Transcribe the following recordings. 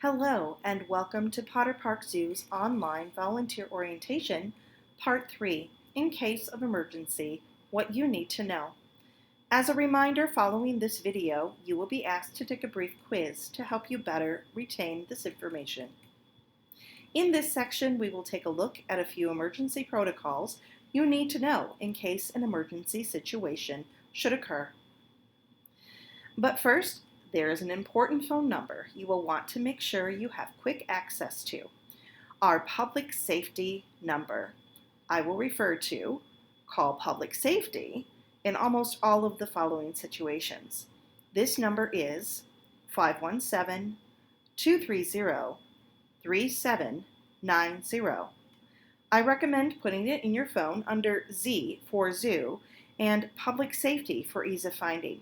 Hello and welcome to Potter Park Zoo's online volunteer orientation, Part 3, In Case of Emergency, What You Need to Know. As a reminder, following this video, you will be asked to take a brief quiz to help you better retain this information. In this section, we will take a look at a few emergency protocols you need to know in case an emergency situation should occur. But first, there is an important phone number you will want to make sure you have quick access to. Our public safety number. I will refer to call public safety in almost all of the following situations. This number is 517-230-3790. I recommend putting it in your phone under Z for Zoo and public safety for ease of finding.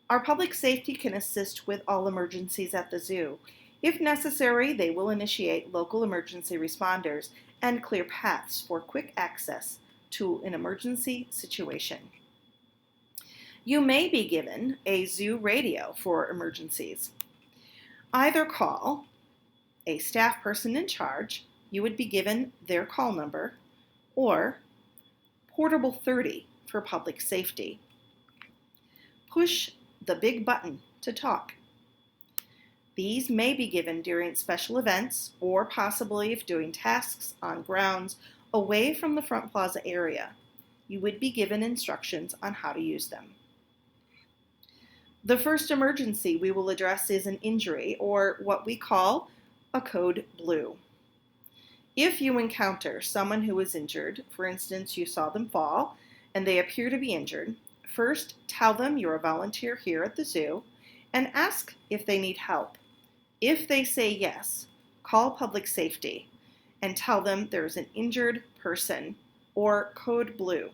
Our public safety can assist with all emergencies at the zoo. If necessary, they will initiate local emergency responders and clear paths for quick access to an emergency situation. You may be given a zoo radio for emergencies. Either call a staff person in charge, you would be given their call number, or portable 30 for public safety. Push the big button to talk. These may be given during special events or possibly if doing tasks on grounds away from the front plaza area. You would be given instructions on how to use them. The first emergency we will address is an injury, or what we call a code blue. If you encounter someone who is injured, for instance, you saw them fall and they appear to be injured, first, tell them you're a volunteer here at the zoo and ask if they need help. If they say yes, call public safety and tell them there's an injured person or code blue.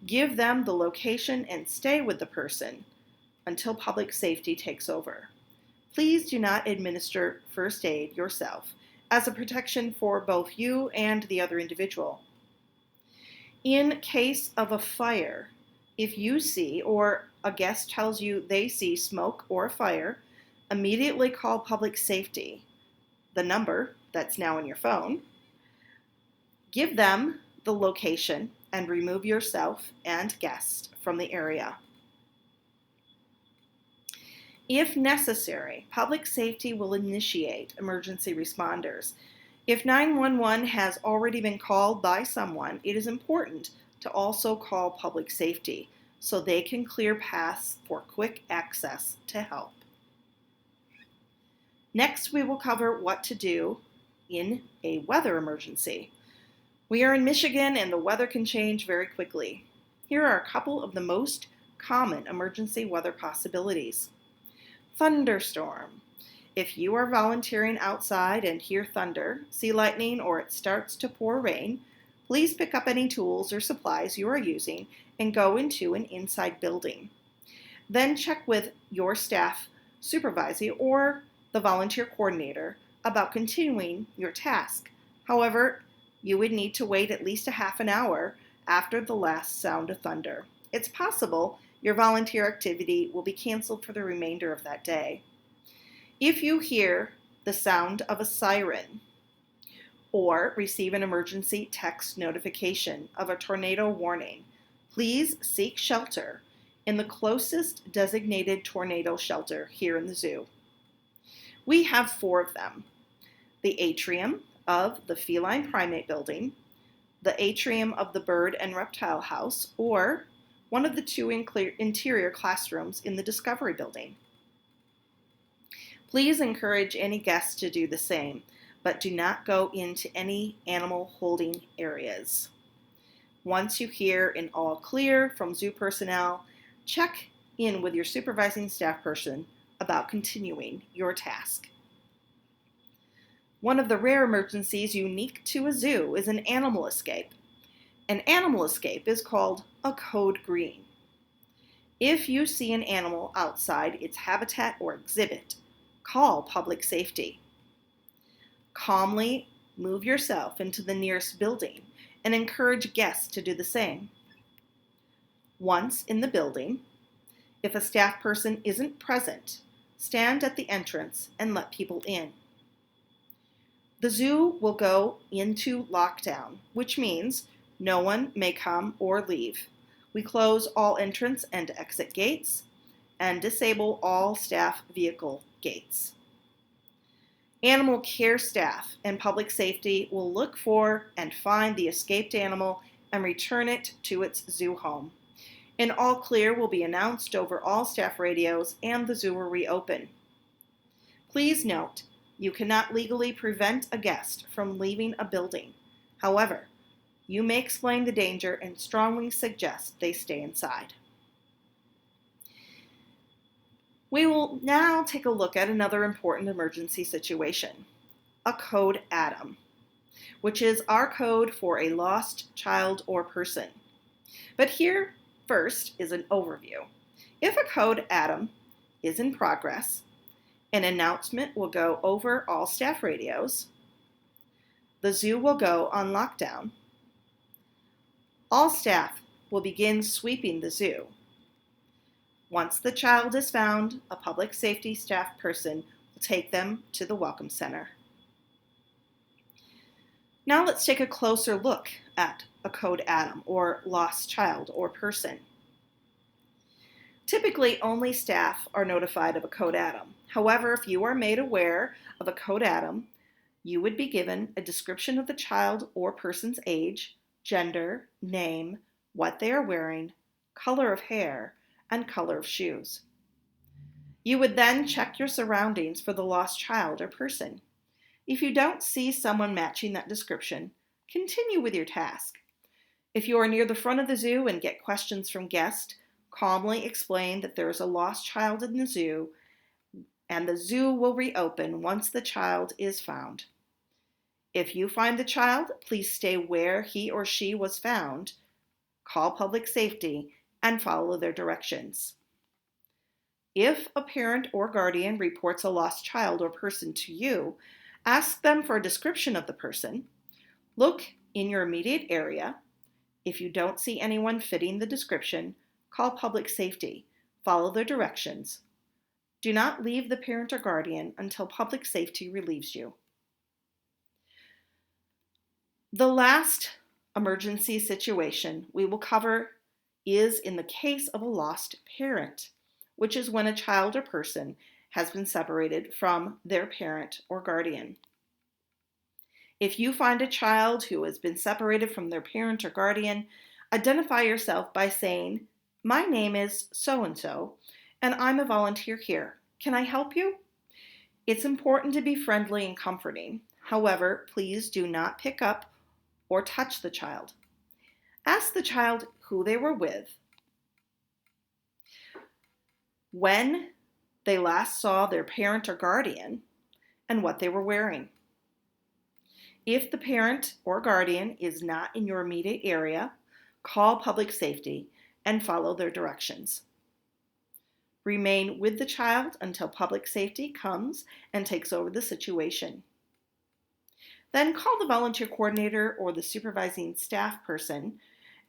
Give them the location and stay with the person until public safety takes over. Please do not administer first aid yourself as a protection for both you and the other individual. In case of a fire, if you see or a guest tells you they see smoke or fire, immediately call public safety, the number that's now in your phone. Give them the location and remove yourself and guest from the area. If necessary, public safety will initiate emergency responders. If 911 has already been called by someone, it is important to also call public safety so they can clear paths for quick access to help. Next, we will cover what to do in a weather emergency. We are in Michigan and the weather can change very quickly. Here are a couple of the most common emergency weather possibilities. Thunderstorm. If you are volunteering outside and hear thunder, see lightning, or it starts to pour rain, please pick up any tools or supplies you are using and go into an inside building. Then check with your staff supervisor or the volunteer coordinator about continuing your task. However, you would need to wait at least a half an hour after the last sound of thunder. It's possible your volunteer activity will be canceled for the remainder of that day. If you hear the sound of a siren, or receive an emergency text notification of a tornado warning, please seek shelter in the closest designated tornado shelter here in the zoo. We have 4 of them: the atrium of the feline primate building, the atrium of the bird and reptile house, or one of the 2 interior classrooms in the Discovery building. Please encourage any guests to do the same, but do not go into any animal holding areas. Once you hear an all clear from zoo personnel, check in with your supervising staff person about continuing your task. One of the rare emergencies unique to a zoo is an animal escape. An animal escape is called a code green. If you see an animal outside its habitat or exhibit, call public safety. Calmly move yourself into the nearest building and encourage guests to do the same. Once in the building, if a staff person isn't present, stand at the entrance and let people in. The zoo will go into lockdown, which means no one may come or leave. We close all entrance and exit gates and disable all staff vehicle gates. Animal care staff and public safety will look for and find the escaped animal and return it to its zoo home. An all clear will be announced over all staff radios and the zoo will reopen. Please note, you cannot legally prevent a guest from leaving a building. However, you may explain the danger and strongly suggest they stay inside. We will now take a look at another important emergency situation, a code ATOM, which is our code for a lost child or person. But here first is an overview. If a code ATOM is in progress, an announcement will go over all staff radios. The zoo will go on lockdown. All staff will begin sweeping the zoo. Once the child is found, a public safety staff person will take them to the Welcome Center. Now let's take a closer look at a code ATOM, or lost child or person. Typically, only staff are notified of a code ATOM. However, if you are made aware of a code ATOM, you would be given a description of the child or person's age, gender, name, what they are wearing, color of hair, and color of shoes. You would then check your surroundings for the lost child or person. If you don't see someone matching that description, continue with your task. If you are near the front of the zoo and get questions from guests, calmly explain that there is a lost child in the zoo and the zoo will reopen once the child is found. If you find the child, please stay where he or she was found, call public safety, and follow their directions. If a parent or guardian reports a lost child or person to you, ask them for a description of the person. Look in your immediate area. If you don't see anyone fitting the description, call public safety. Follow their directions. Do not leave the parent or guardian until public safety relieves you. The last emergency situation we will cover is in the case of a lost parent, which is when a child or person has been separated from their parent or guardian. If you find a child who has been separated from their parent or guardian, identify yourself by saying, "My name is so-and-so, and I'm a volunteer here. Can I help you?" It's important to be friendly and comforting. However, please do not pick up or touch the child. Ask the child who they were with, when they last saw their parent or guardian, and what they were wearing. If the parent or guardian is not in your immediate area, call public safety and follow their directions. Remain with the child until public safety comes and takes over the situation. Then call the volunteer coordinator or the supervising staff person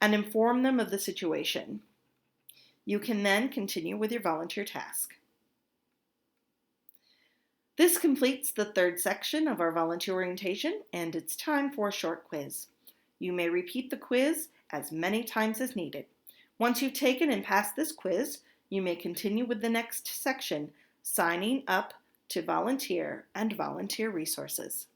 and inform them of the situation. You can then continue with your volunteer task. This completes the third section of our volunteer orientation, and it's time for a short quiz. You may repeat the quiz as many times as needed. Once you've taken and passed this quiz, you may continue with the next section, signing up to volunteer and volunteer resources.